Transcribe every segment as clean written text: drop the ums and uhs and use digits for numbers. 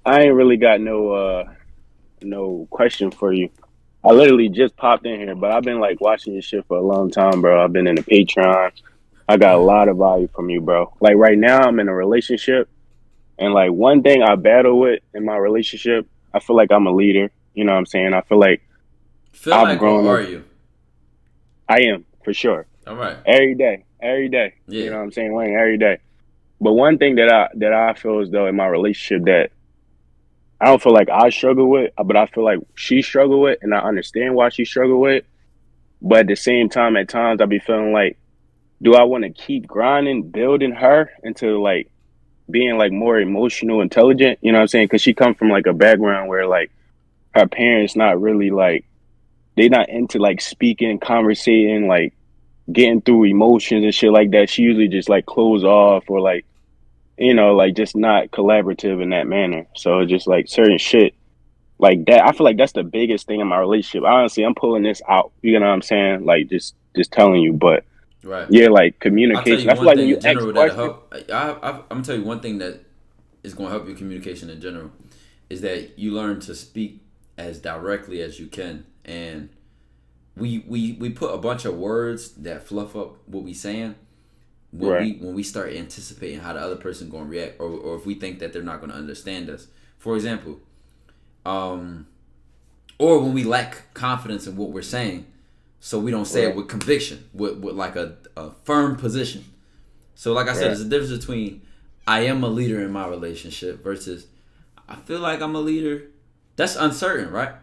I ain't really got no question for you. I literally just popped in here, but I've been like watching your shit for a long time, bro. I've been in the Patreon. I got a lot of value from you, bro. Like right now, I'm in a relationship, and like one thing I battle with in my relationship, I feel like I'm a leader. You know what I'm saying? I feel like Feel I've like, or grown are up. you? I am for sure. All right. Every day, every day. You Yeah. know what I'm saying? Wayne, every day. But one thing that I feel as though in my relationship that I don't feel like I struggle with, but I feel like she struggle with, and I understand why she struggle with. But at the same time, at times I be feeling like, do I want to keep grinding, building her into like being like more emotional, intelligent? You know what I'm saying? Because she come from like a background where like her parents not really like they not into like speaking, conversating, like getting through emotions and shit like that. She usually just like close off or like like just not collaborative in that manner. So just like certain shit like that. I feel like that's the biggest thing in my relationship. Honestly, I'm pulling this out. You know what I'm saying? Like just telling you. But Right. yeah, like I'll tell communication. you I feel one like when thing you in ask general that'll questions, help. I'm gonna tell you one thing that is gonna help your communication in general is that you learn to speak as directly as you can, and we put a bunch of words that fluff up what we saying when right, we start anticipating how the other person gonna react, or if we think that they're not gonna understand us. For example, um, or when we lack confidence in what we're saying, so we don't say it right, with conviction, with like a firm position. So, like I said, right. there's a difference between I am a leader in my relationship versus I feel like I'm a leader. That's uncertain, right?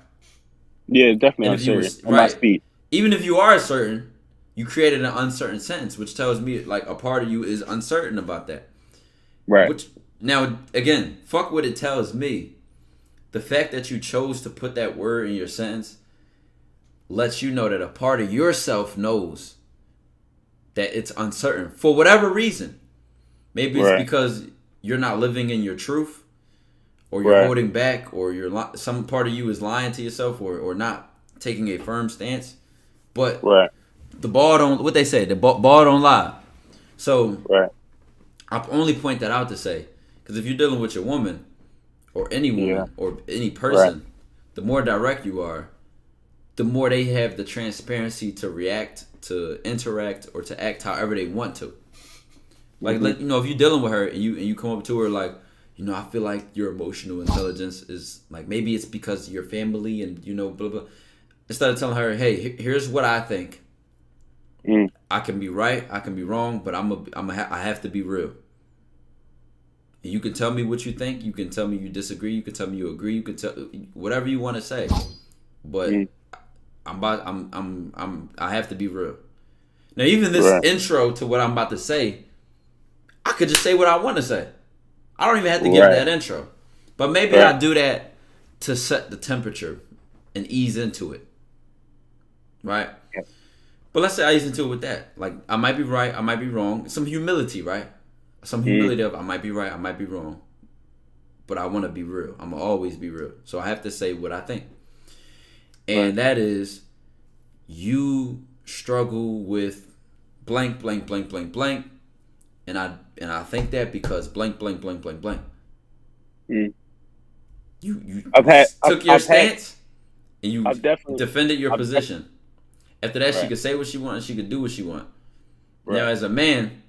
Yeah, it's definitely And if you were uncertain on my right, speed. even if you are certain, you created an uncertain sentence, which tells me like a part of you is uncertain about that. Right. Which now again, fuck what it tells me. The fact that you chose to put that word in your sentence lets you know that a part of yourself knows that it's uncertain for whatever reason. Maybe it's Right. because you're not living in your truth, or you're Right. holding back, or some part of you is lying to yourself, or not taking a firm stance. But Right. the ball don't. What they say, the ball don't lie. So Right. I only point that out to say, because if you're dealing with your woman, or any Yeah. woman, or any Right. person, the more direct you are, the more they have the transparency to react, to interact, or to act however they want to. Like, Hmm. if you're dealing with her and you come up to her like, I feel like your emotional intelligence is like, maybe it's because of your family and blah blah. Instead of telling her, hey, here's what I think. Mm. I can be right, I can be wrong, but I have to be real. And you can tell me what you think. You can tell me you disagree. You can tell me you agree. You can tell whatever you want to say. Mm. But I have to be real. Now, even this Right. intro to what I'm about to say, I could just say what I want to say. I don't even have to give Right. that intro. But maybe Right. I do that to set the temperature and ease into it. Right? Yeah. But let's say I ease into it with that. Like, I might be right, I might be wrong. Some humility, right? Some Mm. humility of I might be right, I might be wrong. But I want to be real. I'm going to always be real. So I have to say what I think. Right. And that is, you struggle with blank, blank, blank, blank, blank. And I think that because blank, blank, blank, blank, blank. Mm. You I've had. took your I've had. stance and you I've definitely. defended your I've definitely. position. After that, she Right. could say what she wants. She could do what she wants. Now, Right. as a man,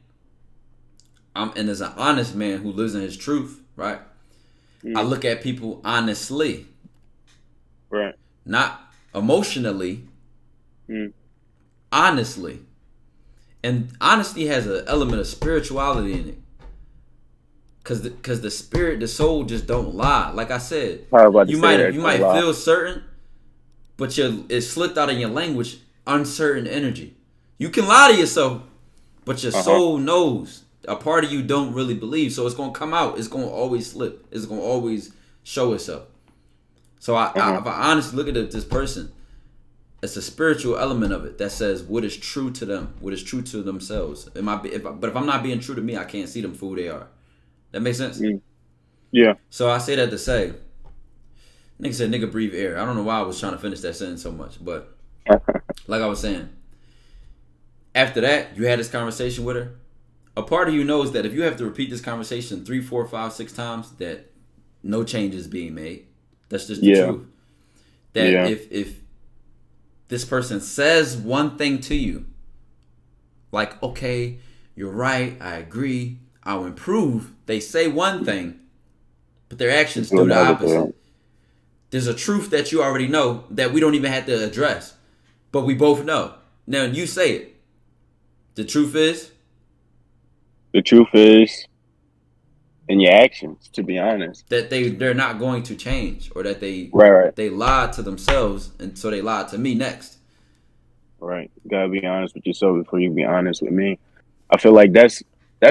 and as an honest man who lives in his truth, right? I Mm. look at people honestly, Right. not emotionally, Mm. honestly. And honesty has an element of spirituality in it. Cause the spirit, the soul just don't lie. Like I said, I was about to you say might that. you Don't might lie. feel certain, but it slipped out of your language, uncertain energy. You can lie to yourself, but your Uh huh. soul knows. A part of you don't really believe, so it's gonna come out. It's gonna always slip. It's gonna always show itself. So Uh huh. if I honestly look at this person, it's a spiritual element of it that says what is true to them, what is true to themselves. But if I'm not being true to me, I can't see them for who they are. That makes sense. Mm. Yeah. So I say that to say, nigga said, nigga breathe air. I don't know why I was trying to finish that sentence so much, but like I was saying, after that, you had this conversation with her. A part of you knows that if you have to repeat this conversation 3, 4, 5, 6 times, that no changes being made. That's just the Yeah. truth. That Yeah. if this person says one thing to you, like, okay, you're right, I agree, I'll improve. They say one thing, but their actions Do do the another opposite. thing. There's a truth that you already know that we don't even have to address, but we both know. Now you say it. The truth is, The truth is in your actions, to be honest. that they're not going to change, or that they Right, right, they lied to themselves, and so they lied to me next. right. You gotta be honest with yourself before you be honest with me. I feel like that's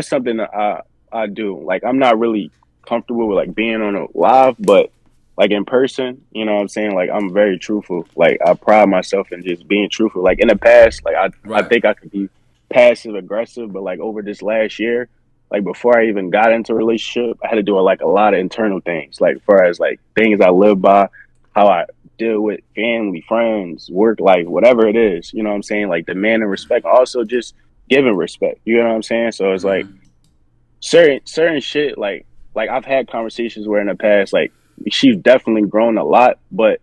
something that I do. Like I'm not really comfortable with like being on a live, but like in person, you know what I'm saying? Like I'm very truthful. Like I pride myself in just being truthful. Like in the past, like I Right. think I could be passive aggressive, but like over this last year, like before I even got into a relationship, I had to do like a lot of internal things. Like far as like things I live by, how I deal with family, friends, work, like whatever it is, you know what I'm saying? Like demanding respect. Also just giving respect. You know what I'm saying? So it's like Mm-hmm. certain shit like I've had conversations where in the past like she's definitely grown a lot, but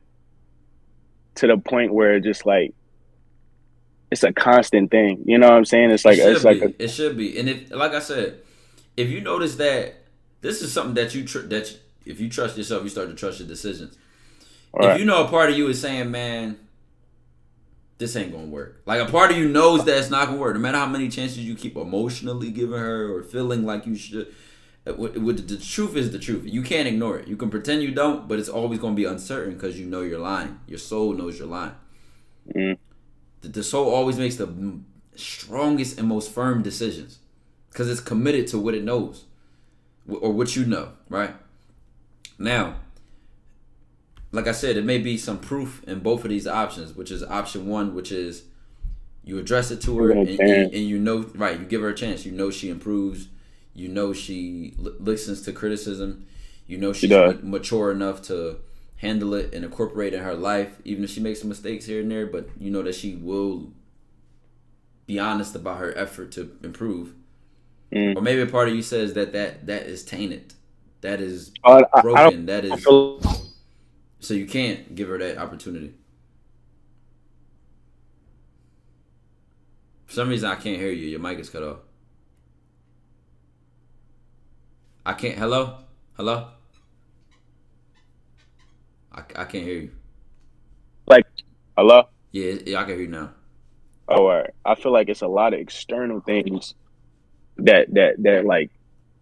to the point where it's just like it's a constant thing. You know what I'm saying? It It's should like a be. It should be. And if, like I said, if you notice that this is something that if you trust yourself, you start to trust your decisions. all If right. you know a part of you is saying, "Man, this ain't gonna work," like a part of you knows that it's not gonna work, no matter how many chances you keep emotionally giving her or feeling like you should. The truth is the truth. You can't ignore it. You can pretend you don't, but it's always gonna be uncertain because you know you're lying. Your soul knows you're lying. Mm, The soul always makes the strongest and most firm decisions because it's committed to what it knows or what you know, right? Now, like I said, it may be some proof in both of these options, which is option one, which is you address it to her giving a chance. and you know, right, you give her a chance. You know she improves. You know she listens to criticism. You know She she's does. mature enough to handle it and incorporate it in her life, even if she makes some mistakes here and there, but you know that she will be honest about her effort to improve. Mm. Or maybe a part of you says that is tainted, that is I don't broken, that is feel so you can't give her that opportunity. For some reason, I can't hear you. Your mic is cut off. I can't. Hello, hello. I can't hear you. like hello? Yeah, I can hear you now. Oh, all right. I feel like it's a lot of external things that like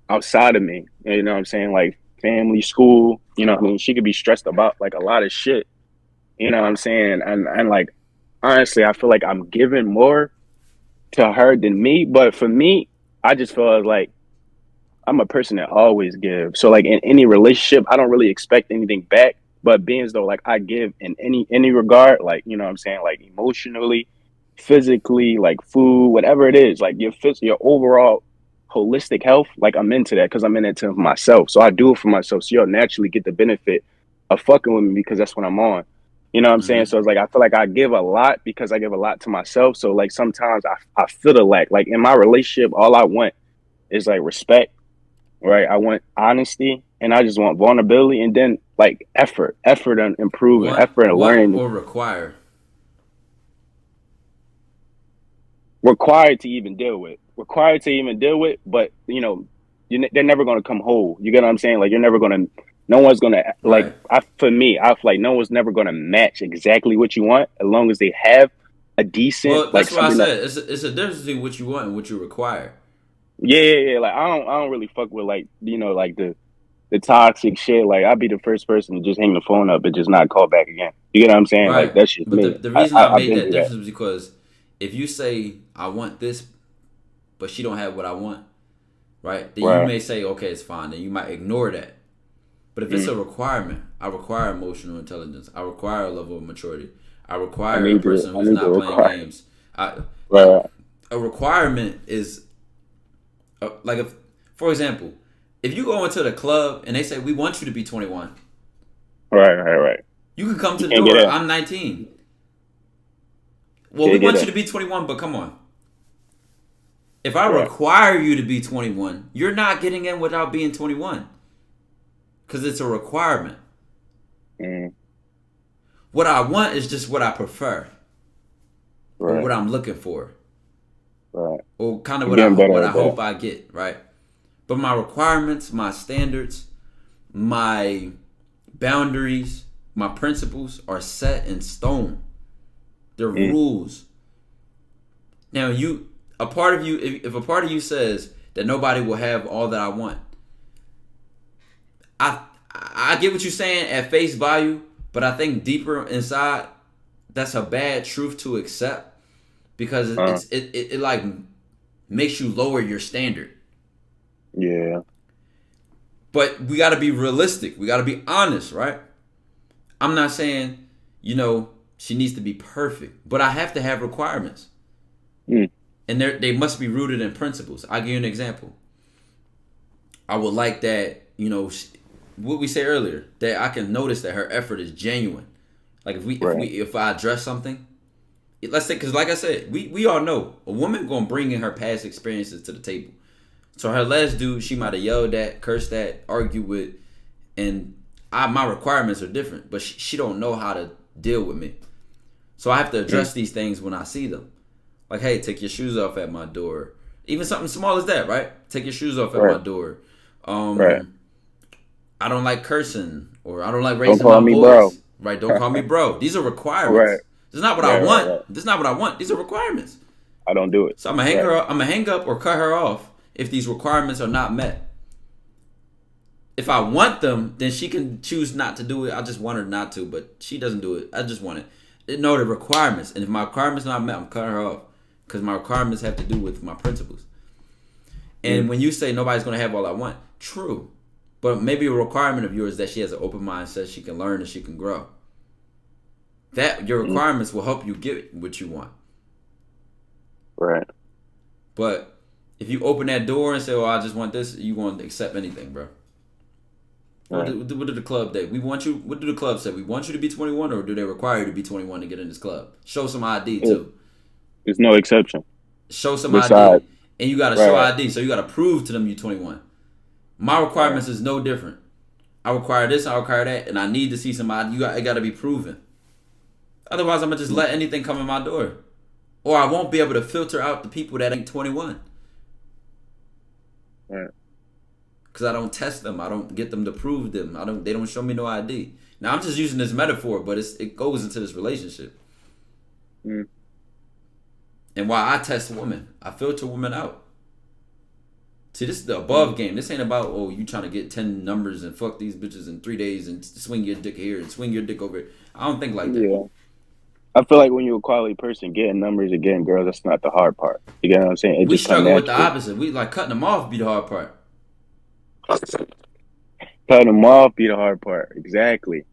outside of me. You know what I'm saying? Like family, school, you know what I mean? She could be stressed about like a lot of shit. You know what I'm saying? And like honestly, I feel like I'm giving more to her than me. But for me, I just feel like I'm a person that always gives. So like in any relationship, I don't really expect anything back. But being as though like I give in any regard, like you know what I'm saying, like emotionally, physically, like food, whatever it is, like your overall holistic health, like I'm into that because I'm in it to myself. So I do it for myself. So you'll naturally get the benefit of fucking with me because that's what I'm on. You know what I'm saying? Mm-hmm. So it's like I feel like I give a lot because I give a lot to myself. So like sometimes I feel the lack. Like in my relationship, all I want is like respect, right? I want honesty and I just want vulnerability and then like effort and improving, effort and Want learning or require. required to even deal with, but you know, they're never going to come whole. You get what I'm saying? Like you're never going to, no one's going to like, Right. for me, I feel like no one's never going to match exactly what you want as long as they have a decent, Well, like that's what I something that, said. It's a difference between what you want and what you require. yeah. Like I don't really fuck with like, you know, like the toxic shit. Like I'd be the first person to just hang the phone up and just not call back again. You get what I'm saying? Like Right. that's just But me. the reason I I've made been that through that. difference is because if you say I want this, but she don't have what I want, right? Then you Right. may say, okay, it's fine. Then you might ignore that. But if it's Mm. a requirement, I require emotional intelligence. I require a level of maturity. I I require a need to person I who's need to not playing require. games. I like Right. a requirement is like if, for example, if you go into the club and they say we want you to be 21, Right. you can come You to the can't get door. in. I'm 19. Well, we Can't get want you in. to be 21, but come on. If I Right. require you to be 21, you're not getting in without being 21. because it's a requirement. Mm. What I want is just what I prefer, or Right. what I'm looking for, Right. or kind of You're getting better what I at that. hope I get, right? But my requirements, my standards, my boundaries, my principles are set in stone. They're Mm. rules. Now, a part of you, if a part of you says that nobody will have all that I want, I get what you're saying at face value, but I think deeper inside, that's a bad truth to accept because Uh. it like makes you lower your standard. Yeah. But we got to be realistic. We got to be honest, right? I'm not saying, she needs to be perfect, but I have to have requirements. Mm. And they must be rooted in principles. I'll give you an example. I would like that, what we said earlier, that I can notice that her effort is genuine. Like Right. if I address something, let's say, because like I said, we all know a woman gonna bring in her past experiences to the table. So her last dude, she might have yelled at, cursed at, argued with, and my requirements are different, but she don't know how to deal with me. So I have to Mm. address these things when I see them. Like, hey, take your shoes off at my door. Even something small as that, right? Take your shoes off at my Right. door. Right. I don't like cursing, or I don't like Don't raising call my me bro. voice. Right? Don't call me bro. These are Right. requirements. This is not what I Right. Right. want. Right. This is not what I want. These are requirements. I don't do it. So I'm gonna hang Right. her up. I'm gonna hang up or cut her off if these requirements are not met. If I want them, then she can choose not to do it. I just want her not to, but she doesn't do it. I just want it. Know the requirements, and if my requirements not met, I'm cutting her off because my requirements have to do with my principles. And Mm. when you say nobody's gonna have all I want, true, but maybe a requirement of yours is that she has an open mindset, she can learn and she can grow. That your Mm. requirements will help you get what you want. Right. But if you open that door and say, "Oh, I just want this," you going to accept anything, bro. What Right. did the club say? What do the club say? We want you to be 21, or do they require you to be 21 to get in this club? Show some ID Yeah. too. There's no exception. Show some Besides. ID, and you got to show Right. ID. So you got to prove to them you 21. My Right. requirements is no different. I require this, I require that, and I need to see some ID. It got to be proven. Otherwise, I'm gonna just let anything come in my door, or I won't be able to filter out the people that ain't 21. Right. Because I don't test them. I don't get them to prove them. They don't show me no ID. Now I'm just using this metaphor, but it goes into this relationship. Mm. And why I test women, I filter women out. See, this is the above game. This ain't about, oh, you trying to get 10 numbers and fuck these bitches in 3 days and swing your dick here and swing your dick over here. I don't think like that. Yeah. I feel like when you're a quality person, getting numbers and getting girls, that's not the hard part. You get what I'm saying? It We just comes struggle with the naturally. opposite. We like cutting them off be the hard part. Cutting them off be the hard part. Exactly.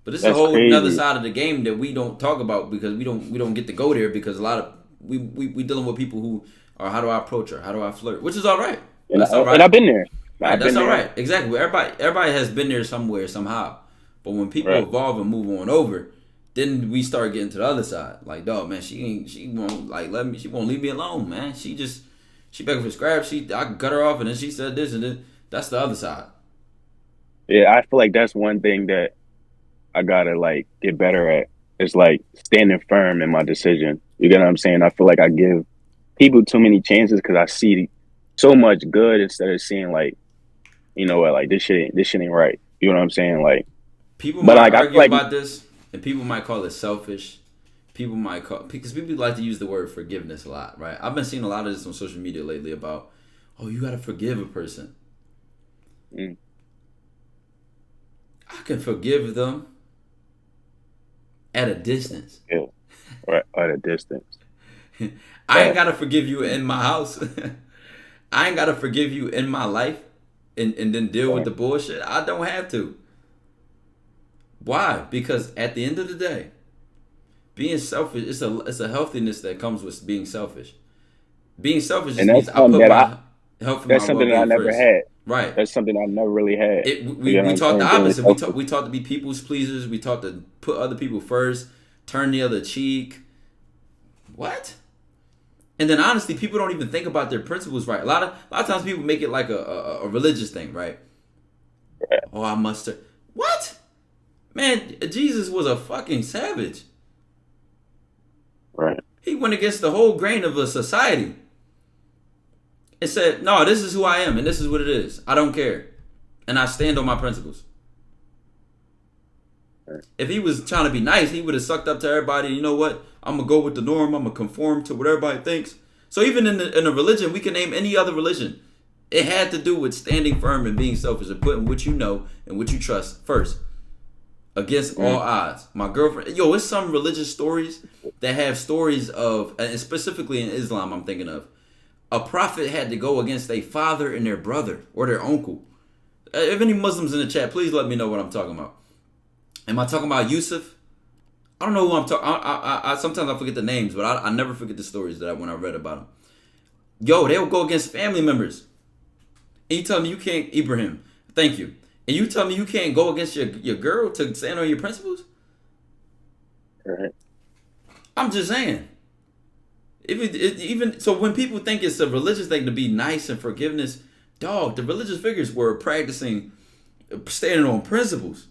But this is a That's whole another crazy. side of the game that we don't talk about because we don't get to go there because a lot of we dealing with people who are, how do I approach her? How do I flirt? Which is all right. That's all And right. I've been there. Right, I've that's been all there. right. Exactly. Everybody has been there somewhere somehow. But when people Right. evolve and move on over, then we start getting to the other side. Like, dog, man, she won't like let me. She won't leave me alone, man. She begging for scraps. I can cut her off, and then she said this, and then that's the other side. Yeah, I feel like that's one thing that I gotta like get better at. It's like standing firm in my decision. You get what I'm saying? I feel like I give people too many chances because I see so much good instead of seeing like, you know what, like this shit ain't right. You know what I'm saying? Like, People but might like I feel argue like about this, and people might call it selfish. People might call because people like to use the word forgiveness a lot, right? I've been seeing a lot of this on social media lately about, oh, you gotta forgive a person. mm, I can forgive them at a distance. yeah, right at a distance. I ain't Right. gotta forgive you in my house. I ain't gotta forgive you in my life and then deal with Right. the bullshit. I don't have to. Why? Because at the end of the day, being selfish, it's a healthiness that comes with being selfish. Being selfish And just means that's I something put that my health and my that's well something that I being never first. had. Right. That's something I never really had. You know what We I'm taught the saying? Being opposite. selfish. We taught to be people's pleasers. We taught to put other people first, turn the other cheek. What? And then honestly, people don't even think about their principles right. A lot of times people make it like a religious thing, right? Oh, I must have. What? Man, Jesus was a fucking savage. Right. He went against the whole grain of a society. It said, no, this is who I am and this is what it is. I don't care. And I stand on my principles. Right. If he was trying to be nice, he would have sucked up to everybody. You know what? I'm going to go with the norm. I'm going to conform to what everybody thinks. So even in a religion, we can name any other religion. It had to do with standing firm and being selfish and putting what you know and what you trust first against all odds. My girlfriend, it's some religious stories that have stories of, and specifically in Islam, I'm thinking of, a prophet had to go against their father and their brother or their uncle. If any Muslims in the chat, please let me know what I'm talking about. Am I talking about Yusuf? I don't know who I'm talking. I sometimes I forget the names, but I never forget the stories that when I read about them. They will go against family members. And you tell me you can't, Ibrahim, thank you. And you tell me you can't go against your girl to stand on your principles? Right. I'm just saying. Even so, when people think it's a religious thing to be nice and forgiveness, dog, the religious figures were practicing standing on principles.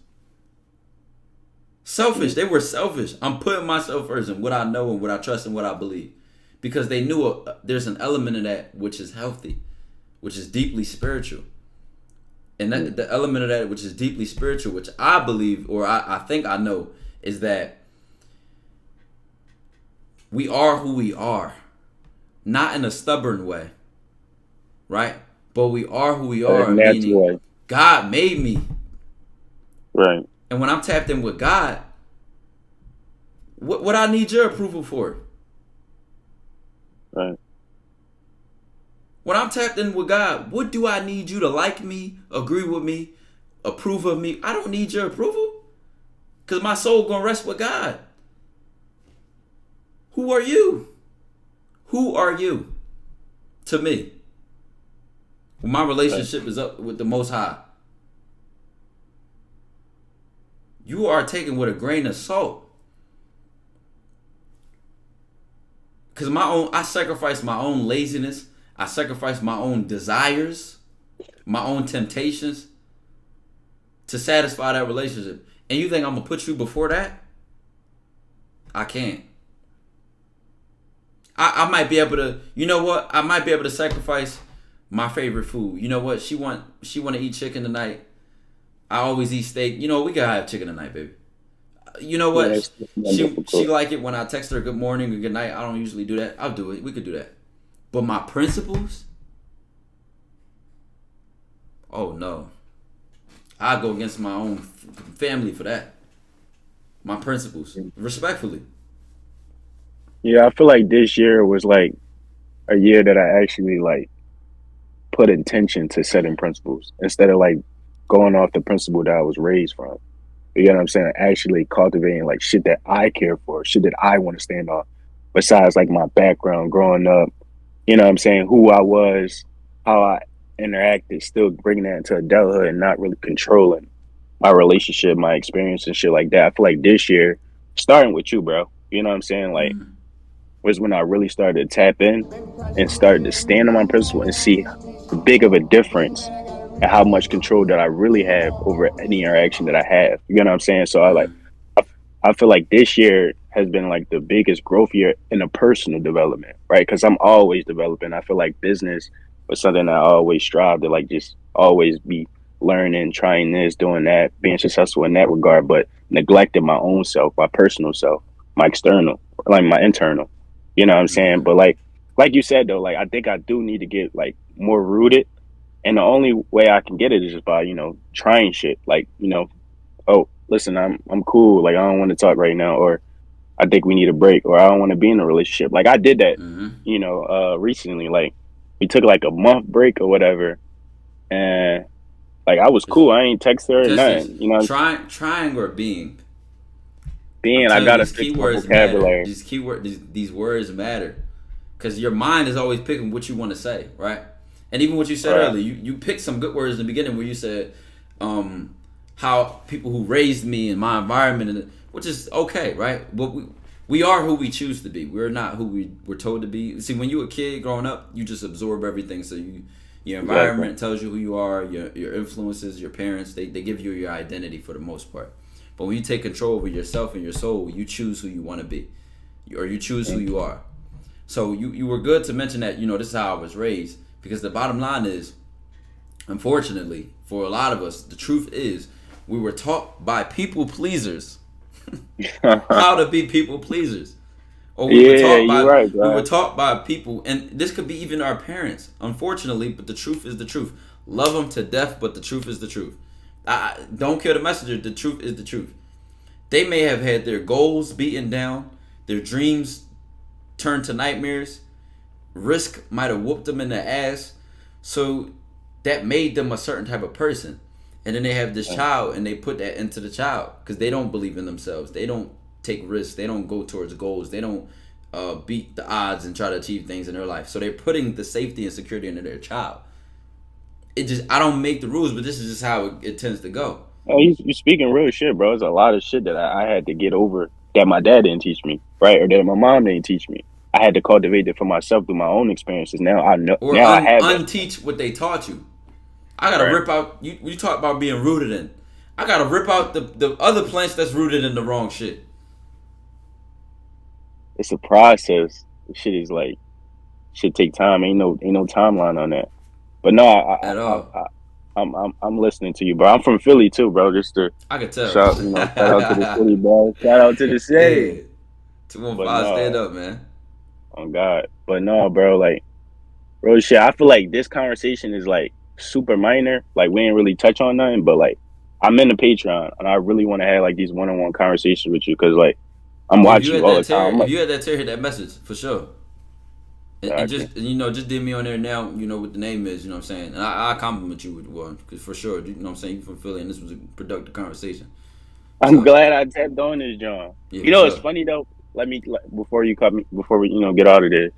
Selfish. They were selfish. I'm putting myself first in what I know and what I trust and what I believe. Because they knew there's an element of that which is healthy, which is deeply spiritual. And that the element of that which is deeply spiritual, which I believe, or I think I know, is that we are who we are. Not in a stubborn way. Right? But we are who we are, meaning Way. God made me. Right. And when I'm tapped in with God, what I need your approval for? Right. When I'm tapped in with God, what do I need you to like me, agree with me, approve of me? I don't need your approval. Because my soul going to rest with God. Who are you? Who are you to me? When my relationship is up with the Most High. You are taken with a grain of salt. Because I sacrifice my own laziness. I sacrifice my own desires, my own temptations to satisfy that relationship. And you think I'm going to put you before that? I can't. I might be able to, you know what? I might be able to sacrifice my favorite food. You know what? She want to eat chicken tonight. I always eat steak. You know, we gotta have chicken tonight, baby. You know what? She like it when I text her good morning or good night. I don't usually do that. I'll do it. We could do that. But my principles? Oh no. I go against my own family for that. My principles. Respectfully. Yeah, I feel like this year was like a year that I actually like put intention to setting principles instead of like going off the principle that I was raised from. You know what I'm saying? Actually cultivating like shit that I care for, shit that I want to stand on. Besides like my background growing up, you know what I'm saying, who I was, how I interacted, still bringing that into adulthood and not really controlling my relationship, my experience and shit like that. I feel like this year, starting with you, bro, you know what I'm saying? Like, was when I really started to tap in and started to stand on my principle and see the big of a difference and how much control that I really have over any interaction that I have. You know what I'm saying? So I, I feel like this year has been like the biggest growth year in a personal development, right? Because I'm always developing. I feel like business was something I always strive to like just always be learning, trying this, doing that, being successful in that regard, but neglecting my own self, my personal self, my external, like my internal. You know what I'm saying? But like you said though, like I think I do need to get like more rooted. And the only way I can get it is just by, trying shit. Like, oh, listen, I'm cool. Like I don't want to talk right now, or I think we need a break, or I don't want to be in a relationship. Like I did that, recently. Like we took like a month break or whatever, and like I was cool. I ain't text her or nothing. Trying or being. I gotta fix my vocabulary. These words matter, because your mind is always picking what you want to say, right? And even what you said earlier, you picked some good words in the beginning where you said how people who raised me in my environment, which is okay, right? But we are who we choose to be. We're not who we were told to be. See, when you were a kid growing up, you just absorb everything, so Your Exactly. environment tells you who you are. Your influences, your parents, they give you your identity for the most part. But when you take control over yourself and your soul, you choose who you want to be, or you choose who you are. So you were good to mention that. This is how I was raised, because the bottom line is, unfortunately, for a lot of us, the truth is we were taught by people pleasers how to be people pleasers. Or Yeah, you're right, we were bro. taught by people, and this could be even our parents, unfortunately, but the truth is the truth. Love them to death, but the truth is the truth. Don't kill the messenger. The truth is the truth. They may have had their goals beaten down, their dreams turned to nightmares. Risk might have whooped them in the ass, so that made them a certain type of person. And then they have this child, and they put that into the child because they don't believe in themselves. They don't take risks. They don't go towards goals. They don't beat the odds and try to achieve things in their life. So they're putting the safety and security into their child. I don't make the rules, but this is just how it tends to go. Oh, you speaking real shit, bro. There's a lot of shit that I had to get over that my dad didn't teach me, right? Or that my mom didn't teach me. I had to cultivate it for myself through my own experiences. Now I know. Or Now I have that, unteach what they taught you. I gotta right? rip out. You talk about being rooted in. I gotta rip out the other plants that's rooted in the wrong shit. It's a process. The shit is like shit take time. Ain't no timeline on that. But no, At all. I'm listening to you, bro. I'm from Philly too, bro. Just to I could tell. shout out to the city, bro. Shout out to the city. Hey, 215 But stand no, up, man. on God. But no, bro. Like real shit. I feel like this conversation is like super minor. Like we ain't really touch on nothing. But like I'm in the Patreon, and I really want to have like these one-on-one conversations with you because like I'm Yeah, if you watching had you all that the time. tear, I'm if like, you had that tear, hit that message for sure. And got you. just just did me on there now. What the name is. You know what I'm saying. And I compliment you with one because for sure. You know what I'm saying. You from Philly, and this was a productive conversation. I'm So glad I tapped on this, John. yeah, You for know, it's sure. funny though. Before you cut me, before we get out of this.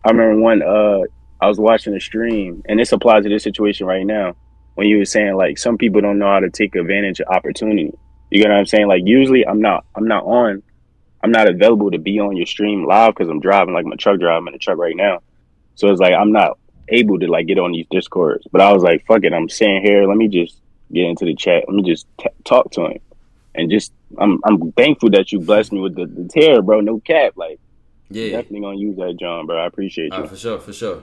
I remember when I was watching a stream, and this applies to this situation right now. When you were saying like some people don't know how to take advantage of opportunity. You get what I'm saying? Like usually I'm not available to be on your stream live because I'm driving like my truck drive. I'm in the truck right now, so it's like I'm not able to like get on these discords. But I was like, fuck it, I'm sitting here. Let me just get into the chat. Let me just talk to him, and just I'm thankful that you blessed me with the tear, bro. No cap, like. I'm Yeah. definitely gonna use that, John, bro. I appreciate you. For sure. For sure.